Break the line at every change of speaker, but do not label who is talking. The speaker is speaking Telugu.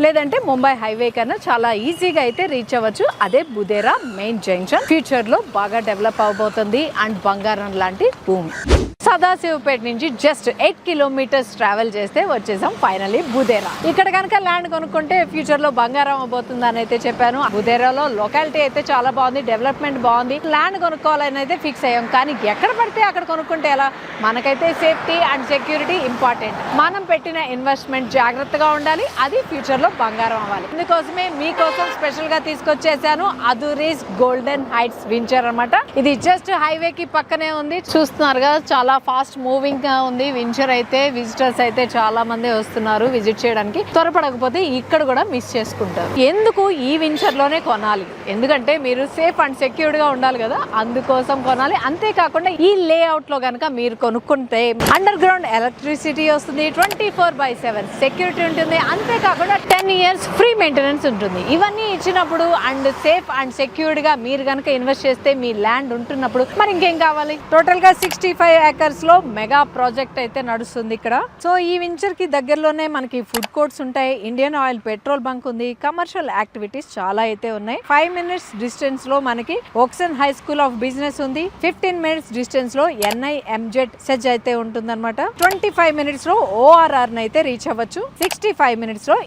లేదంటే ముంబై హైవే కన్నా చాలా ఈజీగా అయితే రీచ్ అవ్వచ్చు. అదే బుదేరా మెయిన్ జంక్షన్. ఫ్యూచర్ లో బాగా డెవలప్ అవబోతుంది అండ్ బంగారం లాంటి భూమి. సదాశివపేట నుంచి జస్ట్ 8 కిలోమీటర్స్ ట్రావెల్ చేస్తే వచ్చేసాం ఫైనలీ బుదేరా. ఇక్కడ కనుక ల్యాండ్ కొనుక్కుంటే ఫ్యూచర్ లో బంగారం అవబోతుంది అని అయితే చెప్పాను. బుదేరాలో లొకాలిటీ అయితే చాలా బాగుంది, డెవలప్మెంట్ బాగుంది. ల్యాండ్ కొనుక్కోవాలని అయితే ఫిక్స్ అయ్యాం. కానీ ఎక్కడ పడితే అక్కడ కొనుక్కుంటే ఎలా? మనకైతే సేఫ్టీ అండ్ సెక్యూరిటీ ఇంపార్టెంట్. మనం పెట్టిన ఇన్వెస్ట్మెంట్ జాగ్రత్తగా ఉండాలి, అది ఫ్యూచర్ లో బంగారం అవ్వాలి. ఇందుకోసమే మీకోసం స్పెషల్ గా తీసుకొచ్చేసాను అదూరీస్ గోల్డెన్ హైట్స్ వెంచర్ అన్నమాట. ఇది జస్ట్ హైవే కి పక్కనే ఉంది. చూస్తున్నారు కదా, చాలా ఫాస్ట్ మూవింగ్ గా ఉంది వెంచర్ అయితే. విజిటర్స్ అయితే చాలా మంది వస్తున్నారు విజిట్ చేయడానికి. త్వరపడకపోతే ఇక్కడ కూడా మిస్ చేసుకుంటారు. ఎందుకు ఈ వెంచర్ లోనే కొనాలి? ఎందుకంటే మీరు సేఫ్ అండ్ సెక్యూర్డ్ గా ఉండాలి కదా, అందుకోసం కొనాలి. అంతేకాకుండా ఈ లేఅవుట్ లో కనుక మీరు కొనుక్కుంటే అండర్ గ్రౌండ్ ఎలక్ట్రిసిటీ వస్తుంది, 24/7 సెక్యూరిటీ ఉంటుంది. అంతేకాకుండా 10 years ఫ్రీ మెయింటెనెన్స్ ఉంటుంది. ఇవన్నీ ఇచ్చినప్పుడు అండ్ సేఫ్ అండ్ సెక్యూర్డ్ గా మీరు కనుక ఇన్వెస్ట్ చేస్తే మీ ల్యాండ్ ఉంటున్నప్పుడు మరి ఇంకేం కావాలి? టోటల్ గా 65 acres లో మెగా ప్రాజెక్ట్ అయితే నడుస్తుంది ఇక్కడ. సో ఈ వెంచర్ కి దగ్గరలోనే మనకి ఫుడ్ కోర్ట్స్ ఉంటాయి, ఇండియన్ ఆయిల్ పెట్రోల్ బంక్ ఉంది, కమర్షియల్ యాక్టివిటీస్ చాలా అయితే ఉన్నాయి. 5 minutes డిస్టెన్స్ లో మనకి ఓక్సన్ హై స్కూల్ ఆఫ్ బిజినెస్ ఉంది. 15 minutes డిస్టెన్స్ లో NIMZ సెజ్ అయితే ఉంటుంది అనమాట. 25 minutes లో ORR అయితే రీచ్ అవ్వచ్చు. 65 minutes లో